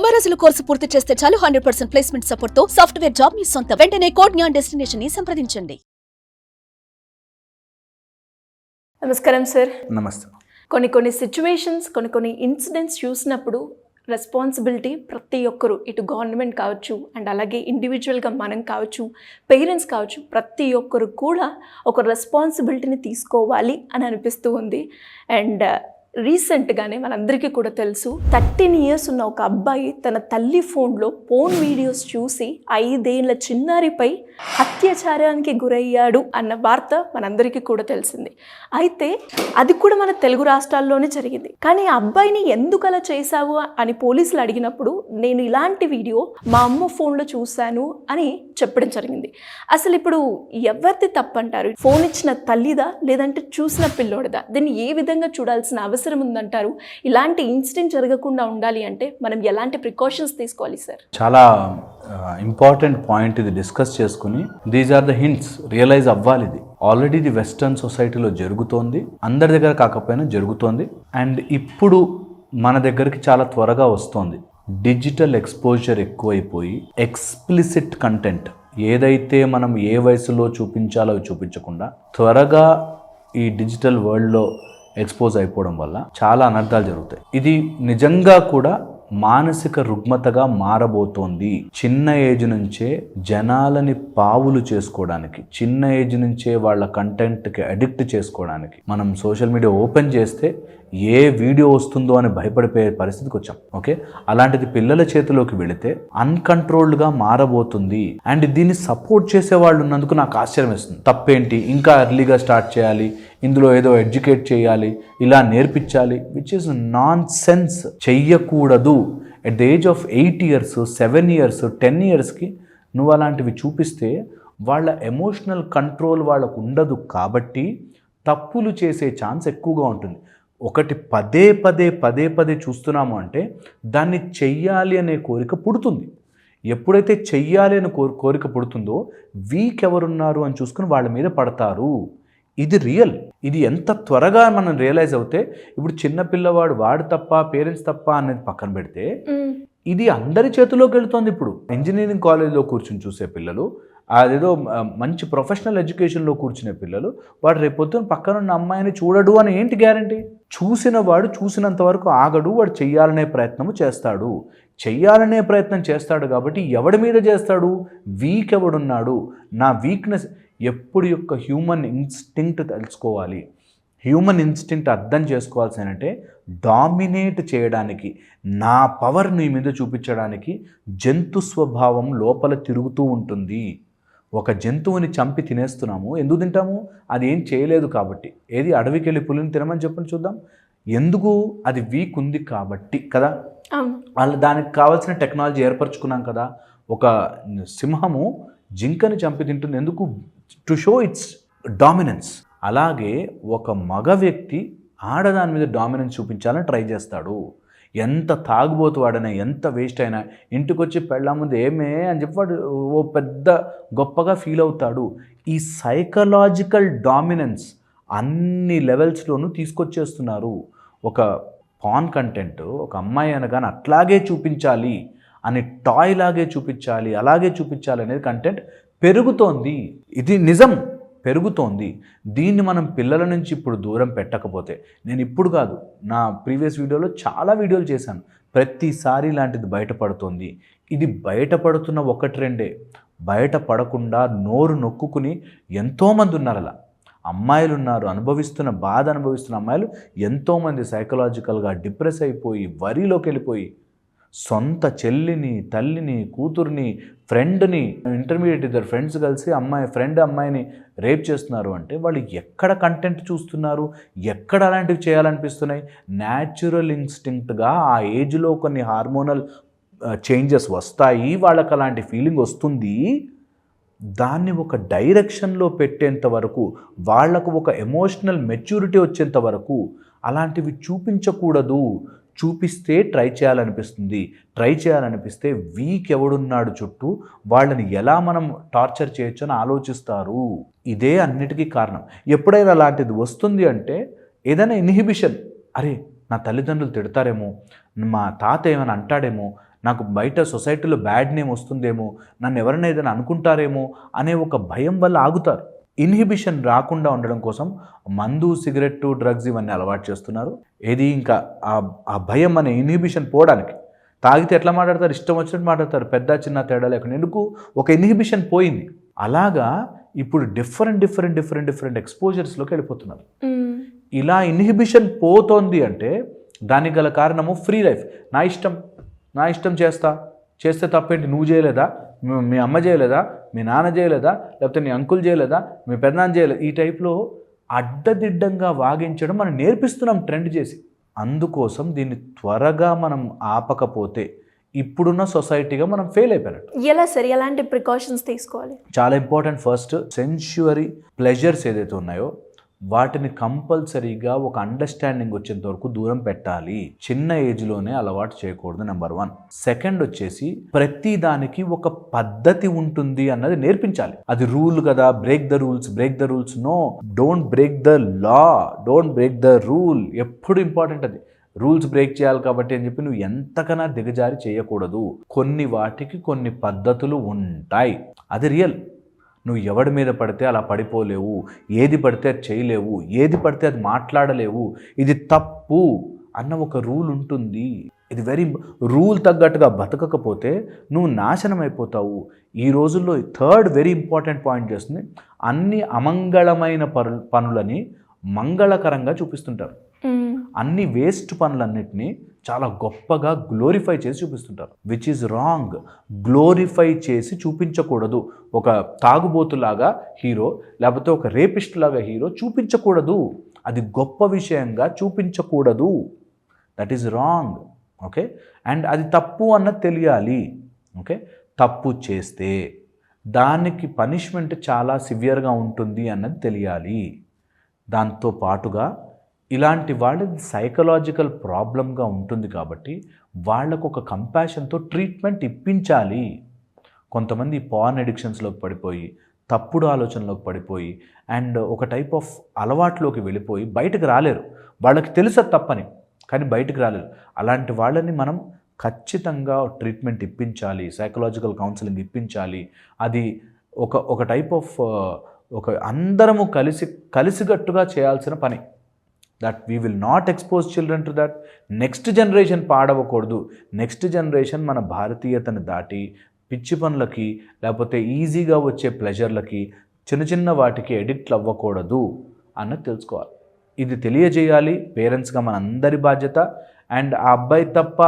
90 రోజుల కోర్సు పూర్తి చేస్తే చాలు 100% ప్లేస్మెంట్ సపోర్ట్ తో సాఫ్ట్వేర్ జాబ్ మీ సొంతం. వెంటనే కోడ్ జ్ఞాన్ డెస్టినేషన్ ని సంప్రదించండి. నమస్కారం సార్. నమస్తే. కొన్ని సిచ్యువేషన్స్ కొన్ని ఇన్సిడెంట్స్ చూసినప్పుడు రెస్పాన్సిబిలిటీ ప్రతి ఒక్కరు, ఇటు గవర్నమెంట్ కావచ్చు అండ్ అలాగే ఇండివిజువల్గా మనం కావచ్చు, పేరెంట్స్ కావచ్చు, ప్రతి ఒక్కరు కూడా ఒక రెస్పాన్సిబిలిటీని తీసుకోవాలి అని అనిపిస్తూ ఉంది. అండ్ రీసెంట్గానే మనందరికీ కూడా తెలుసు, 13 years ఉన్న ఒక అబ్బాయి తన తల్లి ఫోన్లో పోర్న్ వీడియోస్ చూసి 5 ఏళ్ల చిన్నారిపై అత్యాచారానికి గురయ్యాడు అన్న వార్త మనందరికీ కూడా తెలిసింది. అయితే అది కూడా మన తెలుగు రాష్ట్రాల్లోనే జరిగింది. కానీ ఆ అబ్బాయిని ఎందుకు అలా చేశావు అని పోలీసులు అడిగినప్పుడు, నేను ఇలాంటి వీడియో మా అమ్మ ఫోన్లో చూశాను అని చెప్పడం జరిగింది. అసలు ఇప్పుడు ఎవరిది తప్పంటారు? ఫోన్ ఇచ్చిన తల్లిదా లేదంటే చూసిన పిల్లోడిదా? దీన్ని ఏ విధంగా చూడాల్సిన అవసరం ఉందంటారు? ఇలాంటి ఇన్సిడెంట్ జరగకుండా ఉండాలి అంటే మనం ఎలాంటి ప్రికాషన్స్ తీసుకోవాలి సార్? చాలా ఇంపార్టెంట్ పాయింట్ ఇది డిస్కస్ చేసుకుని, these are the hints, realise అవ్వాలి. ఇది ఆల్రెడీ ఇది వెస్టర్న్ సొసైటీలో జరుగుతోంది, అందరి దగ్గర కాకపోయినా జరుగుతోంది. అండ్ ఇప్పుడు మన దగ్గరికి చాలా త్వరగా వస్తోంది. డిజిటల్ ఎక్స్పోజర్ ఎక్కువైపోయి ఎక్స్ప్లిసిట్ కంటెంట్ ఏదైతే మనం ఏ వయసులో చూపించాలో చూపించకుండా త్వరగా ఈ డిజిటల్ వరల్డ్లో ఎక్స్పోజ్ అయిపోవడం వల్ల చాలా అనర్థాలు జరుగుతాయి. ఇది నిజంగా కూడా మానసిక రుగ్మతగా మారబోతోంది. చిన్న ఏజ్ నుంచే జనాలని పావులు చేసుకోవడానికి, చిన్న ఏజ్ నుంచే వాళ్ళ కంటెంట్కి అడిక్ట్ చేసుకోవడానికి మనం సోషల్ మీడియా ఓపెన్ చేస్తే ఏ వీడియో వస్తుందో అని భయపడిపోయే పరిస్థితికి వచ్చాం. ఓకే, అలాంటిది పిల్లల చేతిలోకి వెళితే అన్కంట్రోల్డ్గా మారబోతుంది. అండ్ దీన్ని సపోర్ట్ చేసే వాళ్ళు ఉన్నందుకు నాకు ఆశ్చర్యం వేస్తుంది. తప్పేంటి, ఇంకా ఎర్లీగా స్టార్ట్ చేయాలి, ఇందులో ఏదో ఎడ్యుకేట్ చేయాలి, ఇలా నేర్పించాలి, విచ్ ఇస్ నాన్ సెన్స్. చెయ్యకూడదు. At the age of 8 years, 7 years, 10 yearsకి నువ్వు అలాంటివి చూపిస్తే వాళ్ళ ఎమోషనల్ కంట్రోల్ వాళ్ళకు ఉండదు. కాబట్టి తప్పులు చేసే ఛాన్స్ ఎక్కువగా ఉంటుంది. ఒకటి పదే పదే చూస్తున్నాము అంటే దాన్ని చెయ్యాలి అనే కోరిక పుడుతుంది. ఎప్పుడైతే చెయ్యాలి అనే కోరిక పుడుతుందో వీక్ ఎవరున్నారు అని చూసుకుని వాళ్ళ మీద పడతారు. ఇది రియల్. ఇది ఎంత త్వరగా మనం రియలైజ్ అవుతే, ఇప్పుడు చిన్న పిల్లవాడు వాడు తప్ప పేరెంట్స్ తప్ప అనేది పక్కన పెడితే ఇది అందరి చేతిలోకి వెళుతోంది. ఇప్పుడు ఇంజనీరింగ్ కాలేజ్లో కూర్చుని చూసే పిల్లలు, అదేదో మంచి ప్రొఫెషనల్ ఎడ్యుకేషన్లో కూర్చునే పిల్లలు, వాడు రేపొద్దున పక్కనున్న అమ్మాయిని చూడడు అని ఏంటి గ్యారంటీ? చూసిన వాడు చూసినంత వరకు ఆగడు, వాడు చెయ్యాలనే ప్రయత్నం చేస్తాడు. చెయ్యాలనే ప్రయత్నం చేస్తాడు కాబట్టి ఎవడి మీద చేస్తాడు? వీక్ ఎవడున్నాడు, నా వీక్నెస్. ఎప్పుడు యొక్క హ్యూమన్ ఇన్స్టింక్ట్ తెలుసుకోవాలి. హ్యూమన్ ఇన్స్టింక్ట్ అర్థం చేసుకోవాల్సి అంటే డామినేట్ చేయడానికి, నా పవర్ నీ మీద చూపించడానికి జంతు స్వభావం లోపల తిరుగుతూ ఉంటుంది. ఒక జంతువుని చంపి తినేస్తున్నాము, ఎందుకు తింటాము? అది ఏం చేయలేదు కాబట్టి. ఏది అడవికి వెళ్ళి పులిని తినమని చెప్పండి చూద్దాం. ఎందుకు? అది వీక్ ఉంది కాబట్టి కదా. వాళ్ళు దానికి కావాల్సిన టెక్నాలజీ ఏర్పరచుకున్నాం కదా. ఒక సింహము జింకని చంపి తింటుంది ఎందుకు? To show it's dominance. అలాగే ఒక మగ వ్యక్తి ఆడదాని మీద డామినెన్స్ చూపించాలని ట్రై చేస్తాడు. ఎంత తాగుబోతు వాడైనా, ఎంత వేస్ట్ అయినా, ఇంటికి వచ్చి పెళ్ళ ముందు ఏమే అని చెప్పి వాడు ఓ పెద్ద గొప్పగా ఫీల్ అవుతాడు. ఈ సైకలాజికల్ డామినెన్స్ అన్ని లెవెల్స్లోనూ తీసుకొచ్చేస్తున్నారు. ఒక పాన్ కంటెంట్, ఒక అమ్మాయి అనగానే అట్లాగే చూపించాలి అని, టాయ్ లాగే చూపించాలి, అలాగే చూపించాలి అనేది కంటెంట్ పెరుగుతోంది. ఇది నిజం, పెరుగుతోంది. దీన్ని మనం పిల్లల నుంచి ఇప్పుడు దూరం పెట్టకపోతే, నేను ఇప్పుడు కాదు, నా ప్రీవియస్ వీడియోలో చాలా వీడియోలు చేశాను, ప్రతిసారి ఇలాంటిది బయటపడుతోంది. ఇది బయటపడుతున్న 1-2 బయటపడకుండా నోరు నొక్కుని ఎంతోమంది ఉన్నారు. అలా అమ్మాయిలు ఉన్నారు, బాధ అనుభవిస్తున్న అమ్మాయిలు ఎంతోమంది సైకలాజికల్గా డిప్రెస్ అయిపోయి వరిలోకి వెళ్ళిపోయి సొంత చెల్లిని, తల్లిని, కూతుర్ని, ఫ్రెండ్ని, ఇంటర్మీడియట్ ఇద్దరు ఫ్రెండ్స్ కలిసి అమ్మాయిని రేప్ చేస్తున్నారు. అంటే వాళ్ళు ఎక్కడ కంటెంట్ చూస్తున్నారు, ఎక్కడ అలాంటివి చేయాలనిపిస్తున్నాయి? న్యాచురల్ ఇన్స్టింక్ట్గా ఆ ఏజ్లో కొన్ని హార్మోనల్ చేంజెస్ వస్తాయి, వాళ్ళకి అలాంటి ఫీలింగ్ వస్తుంది. దాన్ని ఒక డైరెక్షన్లో పెట్టేంత వరకు, వాళ్లకు ఒక ఎమోషనల్ మెచ్యూరిటీ వచ్చేంత వరకు అలాంటివి చూపించకూడదు. చూపిస్తే ట్రై చేయాలనిపిస్తే వీక్ ఎవడున్నాడు చుట్టూ, వాళ్ళని ఎలా మనం టార్చర్ చేయొచ్చు అని ఆలోచిస్తారు. ఇదే అన్నిటికీ కారణం. ఎప్పుడైనా అలాంటిది వస్తుంది అంటే ఏదైనా ఇన్హిబిషన్, అరే నా తల్లిదండ్రులు తిడతారేమో, మా తాత ఏమైనా అంటాడేమో, నాకు బయట సొసైటీలో బ్యాడ్ నేమ్ వస్తుందేమో, నన్ను ఎవరైనా ఏదైనా అనుకుంటారేమో అనే ఒక భయం వల్ల ఆగుతారు. ఇన్హిబిషన్ రాకుండా ఉండడం కోసం మందు, సిగరెట్టు, డ్రగ్స్ ఇవన్నీ అలవాటు చేస్తున్నారు. ఏది ఇంకా ఆ భయం అనే ఇన్హిబిషన్ పోవడానికి. తాగితే ఎట్లా మాట్లాడతారు, ఇష్టం వచ్చినట్టు మాట్లాడతారు, పెద్ద చిన్న తేడా లేకుండా. ఎందుకు? ఒక ఇన్హిబిషన్ పోయింది. అలాగా ఇప్పుడు డిఫరెంట్ ఎక్స్పోజర్స్లోకి వెళ్ళిపోతున్నారు. ఇలా ఇన్హిబిషన్ పోతోంది అంటే దానికి గల కారణము ఫ్రీ లైఫ్. నా ఇష్టం చేస్తే తప్పేంటి, నువ్వు చేయలేదా, మీ అమ్మ చేయలేదా, మీ నాన్న చేయలేదా, లేకపోతే నీ అంకుల్ చేయలేదా, మీ పెద్దనాన్న చేయలేదు, ఈ టైప్లో అడ్డదిడ్డంగా వాగించడం మనం నేర్పిస్తున్నాం ట్రెండ్ చేసి. అందుకోసం దీన్ని త్వరగా మనం ఆపకపోతే ఇప్పుడున్న సొసైటీగా మనం ఫెయిల్ అయిపోయినట్టు. ఎలా సరే, ఎలాంటి ప్రికాషన్స్ తీసుకోవాలి? చాలా ఇంపార్టెంట్. ఫస్ట్, సెన్షువరీ ప్లెజర్స్ ఏదైతే ఉన్నాయో వాటిని కంపల్సరీగా ఒక అండర్స్టాండింగ్ వచ్చేంత వరకు దూరం పెట్టాలి. చిన్న ఏజ్లోనే అలవాటు చేయకూడదు, నెంబర్ 1. సెకండ్ వచ్చేసి ప్రతి దానికి ఒక పద్ధతి ఉంటుంది అన్నది నేర్పించాలి. అది రూల్ కదా, break the rules. No, don't break the law, don't break the rule. ఎప్పుడు ఇంపార్టెంట్ అది. రూల్స్ బ్రేక్ చేయాలి కాబట్టి అని చెప్పి నువ్వు ఎంతకన్నా దిగజారి చేయకూడదు. కొన్ని వాటికి కొన్ని పద్ధతులు ఉంటాయి, అది రియల్. నువ్వు ఎవడి మీద పడితే అలా పడిపోలేవు, ఏది పడితే అది చేయలేవు, ఏది పడితే అది మాట్లాడలేవు, ఇది తప్పు అన్న ఒక రూల్ ఉంటుంది. ఇది రూల్ తగ్గట్టుగా బతకకపోతే నువ్వు నాశనం అయిపోతావు. ఈ రోజుల్లో థర్డ్ వెరీ ఇంపార్టెంట్ పాయింట్ చేస్తుంది, అన్ని అమంగళమైన పనులని మంగళకరంగా చూపిస్తుంటారు. అన్ని వేస్ట్ పనులన్నిటినీ చాలా గొప్పగా గ్లోరిఫై చేసి చూపిస్తుంటారు, విచ్ ఈజ్ రాంగ్. గ్లోరిఫై చేసి చూపించకూడదు. ఒక తాగుబోతులాగా హీరో, లేకపోతే ఒక రేపిస్ట్ లాగా హీరో చూపించకూడదు. అది గొప్ప విషయంగా చూపించకూడదు. That is wrong. Okay, and అది తప్పు అన్నది తెలియాలి. ఓకే, తప్పు చేస్తే దానికి పనిష్మెంట్ చాలా సివియర్గా ఉంటుంది అన్నది తెలియాలి. దాంతో పాటుగా ఇలాంటి వాళ్ళది సైకలాజికల్ ప్రాబ్లంగా ఉంటుంది కాబట్టి వాళ్ళకు ఒక కంపాషన్తో ట్రీట్మెంట్ ఇప్పించాలి. కొంతమంది పార్న్ అడిక్షన్స్లోకి పడిపోయి, తప్పుడు ఆలోచనలోకి పడిపోయి, అండ్ ఒక టైప్ ఆఫ్ అలవాట్లోకి వెళ్ళిపోయి బయటకు రాలేరు. వాళ్ళకి తెలుసు తప్పని, కానీ బయటకు రాలేరు. అలాంటి వాళ్ళని మనం ఖచ్చితంగా ట్రీట్మెంట్ ఇప్పించాలి, సైకలాజికల్ కౌన్సిలింగ్ ఇప్పించాలి. అది ఒక టైప్ ఆఫ్ అందరము కలిసిగట్టుగా చేయాల్సిన పని. That we will not expose children to that. Next generation పాడవకూడదు. నెక్స్ట్ జనరేషన్ మన భారతీయతను దాటి పిచ్చి పనులకి, లేకపోతే ఈజీగా వచ్చే ప్లెజర్లకి, చిన్న వాటికి ఎడిక్ట్ అవ్వకూడదు అన్నది తెలుసుకోవాలి. ఇది తెలియజేయాలి పేరెంట్స్గా మన అందరి బాధ్యత. అండ్ ఆ అబ్బాయి తప్ప,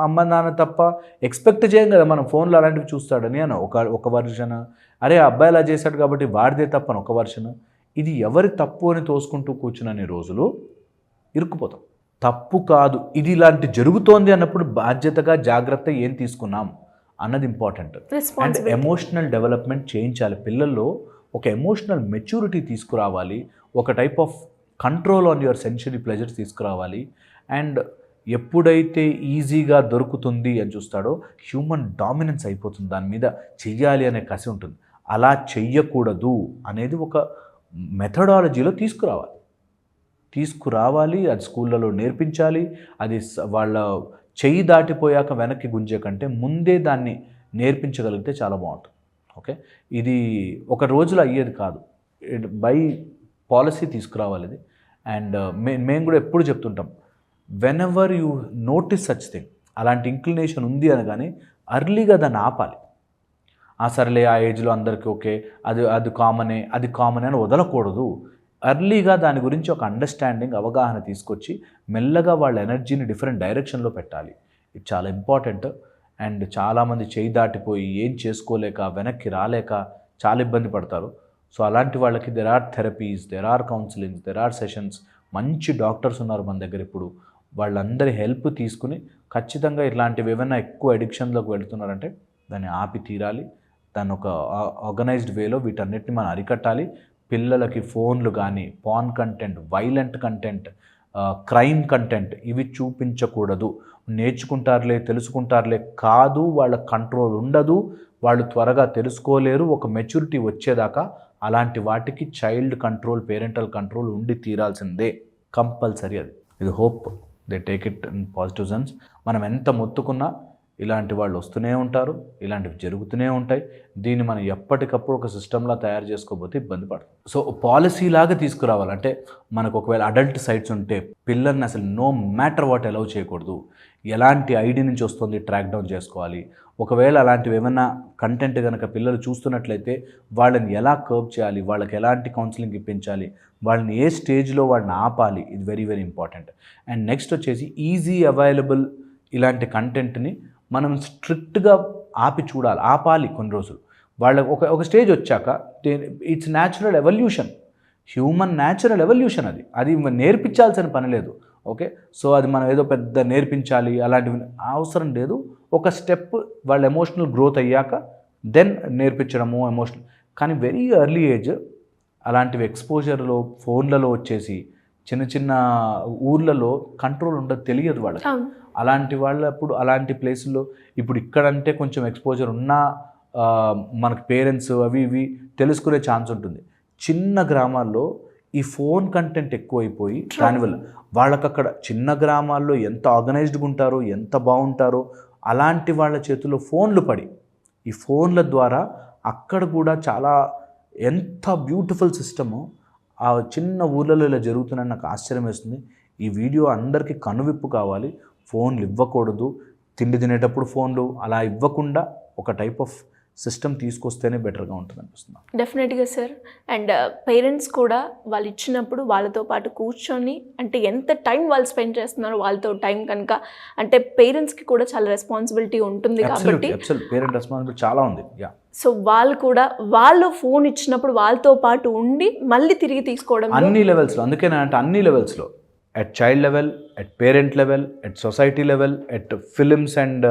అమ్మ నాన్న తప్ప ఎక్స్పెక్ట్ చేయం కదా మనం ఫోన్లో అలాంటివి చూస్తాడని అని ఒక వర్షన్. అరే ఆ అబ్బాయి అలా చేశాడు కాబట్టి వాడిదే తప్పని ఒక వర్షన్. ఇది ఎవరి తప్పు అని తోసుకుంటూ కూర్చున్న రోజులు ఇరుక్కుపోతాం. తప్పు కాదు, ఇది ఇలాంటి జరుగుతోంది అన్నప్పుడు బాధ్యతగా జాగ్రత్త ఏం తీసుకున్నాం అన్నది ఇంపార్టెంట్. అండ్ ఎమోషనల్ డెవలప్మెంట్ చేయించాలి. పిల్లల్లో ఒక ఎమోషనల్ మెచ్యూరిటీ తీసుకురావాలి. ఒక type of control on your sensory pleasures తీసుకురావాలి. అండ్ ఎప్పుడైతే ఈజీగా దొరుకుతుంది అని చూస్తాడో హ్యూమన్ డామినెన్స్ అయిపోతుంది, దాని మీద చెయ్యాలి అనే కసి ఉంటుంది. అలా చెయ్యకూడదు అనేది ఒక మెథడాలజీలో తీసుకురావాలి. అది స్కూళ్ళలో నేర్పించాలి. అది వాళ్ళ చెయ్యి దాటిపోయాక వెనక్కి గుంజే కంటే ముందే దాన్ని నేర్పించగలిగితే చాలా బాగుంటుంది. ఓకే, ఇది ఒక రోజులో అయ్యేది కాదు, బై పాలసీ తీసుకురావాలి ఇది. అండ్ మేము కూడా ఎప్పుడు చెప్తుంటాం, whenever you notice such thing, అలాంటి ఇంక్లినేషన్ ఉంది అనగానే అర్లీగా దాన్ని ఆపాలి. సరేలే ఆ ఏజ్లో అందరికీ ఓకే, అది కామనే అని వదలకూడదు. అర్లీగా దాని గురించి ఒక అండర్స్టాండింగ్, అవగాహన తీసుకొచ్చి మెల్లగా వాళ్ళ ఎనర్జీని డిఫరెంట్ డైరెక్షన్లో పెట్టాలి. ఇది చాలా ఇంపార్టెంట్. అండ్ చాలామంది చేయి దాటిపోయి ఏం చేసుకోలేక, వెనక్కి రాలేక చాలా ఇబ్బంది పడతారు. సో అలాంటి వాళ్ళకి there are therapies, there are counsellings, there are sessions. మంచి డాక్టర్స్ ఉన్నారు మన దగ్గర ఇప్పుడు. వాళ్ళందరి హెల్ప్ తీసుకుని ఖచ్చితంగా ఇట్లాంటివి ఏమైనా ఎక్కువ అడిక్షన్లోకి వెళుతున్నారంటే దాన్ని ఆపి తీరాలి. దాన్ని ఒక ఆర్గనైజ్డ్ వేలో వీటన్నిటిని మనం అరికట్టాలి. పిల్లలకి ఫోన్లు కానీ, pan content, violent content, crime content ఇవి చూపించకూడదు. నేర్చుకుంటారులే, తెలుసుకుంటారులే కాదు, వాళ్ళ కంట్రోల్ ఉండదు, వాళ్ళు త్వరగా తెలుసుకోలేరు. ఒక మెచ్యూరిటీ వచ్చేదాకా అలాంటి వాటికి చైల్డ్ కంట్రోల్, పేరెంటల్ కంట్రోల్ ఉండి తీరాల్సిందే, కంపల్సరీ. అది ఇది hope they take it in positive sense. మనం ఎంత మొత్తుకున్నా ఇలాంటి వాళ్ళు వస్తూనే ఉంటారు, ఇలాంటివి జరుగుతూనే ఉంటాయి. దీన్ని మనం ఎప్పటికప్పుడు ఒక సిస్టంలా తయారు చేసుకోకపోతే ఇబ్బంది పడుతుంది. సో పాలసీ లాగా తీసుకురావాలంటే మనకు ఒకవేళ అడల్ట్ సైట్స్ ఉంటే పిల్లల్ని అసలు నో మ్యాటర్ వాట్ అలౌ చేయకూడదు. ఎలాంటి ఐడి నుంచి వస్తుంది ట్రాక్ డౌన్ చేసుకోవాలి. ఒకవేళ అలాంటివి ఏమైనా కంటెంట్ కనుక పిల్లలు చూస్తున్నట్లయితే వాళ్ళని ఎలా కర్బ్ చేయాలి, వాళ్ళకి ఎలాంటి కౌన్సిలింగ్ ఇప్పించాలి, వాళ్ళని ఏ స్టేజ్లో వాళ్ళని ఆపాలి, ఇది very very important. And next వచ్చేసి ఈజీ అవైలబుల్ ఇలాంటి కంటెంట్ని మనం స్ట్రిక్ట్గా ఆపాలి కొన్ని రోజులు. వాళ్ళకి ఒక స్టేజ్ వచ్చాక it's natural evolution, human natural evolution. అది నేర్పించాల్సిన పని లేదు. ఓకే, సో అది మనం ఏదో పెద్ద నేర్పించాలి అలాంటివి అవసరం లేదు. ఒక స్టెప్ వాళ్ళ ఎమోషనల్ గ్రోత్ అయ్యాక దెన్ నేర్పించడము ఎమోషనల్. కానీ వెరీ ఎర్లీ ఏజ్ అలాంటివి ఎక్స్పోజర్లో ఫోన్లలో వచ్చేసి చిన్న చిన్న ఊర్లలో కంట్రోల్ ఉండదు, తెలియదు వాళ్ళకి. అలాంటి వాళ్ళప్పుడు అలాంటి ప్లేసుల్లో ఇప్పుడు ఇక్కడంటే కొంచెం ఎక్స్పోజర్ ఉన్నా మనకు పేరెంట్స్ అవి ఇవి తెలుసుకునే ఛాన్స్ ఉంటుంది. చిన్న గ్రామాల్లో ఈ ఫోన్ కంటెంట్ ఎక్కువైపోయి దానివల్ల వాళ్ళకి అక్కడ చిన్న గ్రామాల్లో ఎంత ఆర్గనైజ్డ్గా ఉంటారో, ఎంత బాగుంటారో, అలాంటి వాళ్ళ చేతుల్లో ఫోన్లు పడి ఈ ఫోన్ల ద్వారా అక్కడ కూడా చాలా ఎంత బ్యూటిఫుల్ సిస్టము ఆ చిన్న ఊర్లలో ఇలా జరుగుతుందని నాకు ఆశ్చర్యం వేస్తుంది. ఈ వీడియో అందరికీ కనువిప్పు కావాలి. ఫోన్లు ఇవ్వకూడదు, తిండి తినేటప్పుడు ఫోన్లు అలా ఇవ్వకుండా ఒక టైప్ ఆఫ్ సిస్టమ్ తీసుకొస్తేనే బెటర్గా ఉంటుంది అనిపిస్తుంది. డెఫినెట్గా సార్. అండ్ పేరెంట్స్ కూడా వాళ్ళు ఇచ్చినప్పుడు వాళ్ళతో పాటు కూర్చొని అంటే ఎంత టైం వాళ్ళు స్పెండ్ చేస్తున్నారో వాళ్ళతో టైం కనుక అంటే పేరెంట్స్కి కూడా చాలా రెస్పాన్సిబిలిటీ ఉంటుంది కాబట్టి పేరెంట్ రెస్పాన్సిబిలిటీ చాలా ఉంది. సో వాళ్ళు ఫోన్ ఇచ్చినప్పుడు వాళ్ళతో పాటు ఉండి మళ్ళీ తిరిగి తీసుకోవడం అన్ని లెవెల్స్లో. అందుకేనా అంటే అన్ని లెవెల్స్లో, at child level, at parent level, at society level, at films and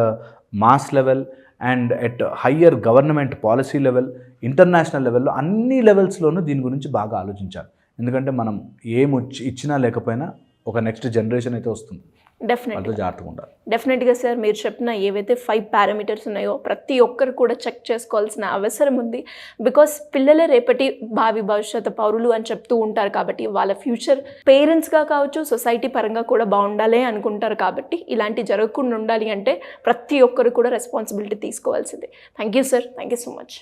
mass level and at higher government policy level, international లెవెల్లో అన్ని లెవెల్స్లోనూ దీని గురించి బాగా ఆలోచించాలి. ఎందుకంటే మనం ఇచ్చినా లేకపోయినా ఒక నెక్స్ట్ జనరేషన్ అయితే వస్తుంది. డెఫినెట్గా సార్, మీరు చెప్పిన ఏవైతే 5 పారామీటర్స్ ఉన్నాయో ప్రతి ఒక్కరు కూడా చెక్ చేసుకోవాల్సిన అవసరం ఉంది. బికాస్ పిల్లలే రేపటి భావి భవిష్యత్తు పౌరులు అని చెప్తూ ఉంటారు కాబట్టి వాళ్ళ ఫ్యూచర్ పేరెంట్స్గా కావచ్చు సొసైటీ పరంగా కూడా బాగుండాలి అనుకుంటారు కాబట్టి ఇలాంటి జరగకుండా ఉండాలి అంటే ప్రతి ఒక్కరు కూడా రెస్పాన్సిబిలిటీ తీసుకోవాల్సిందే. Thank you sir, thank you so much.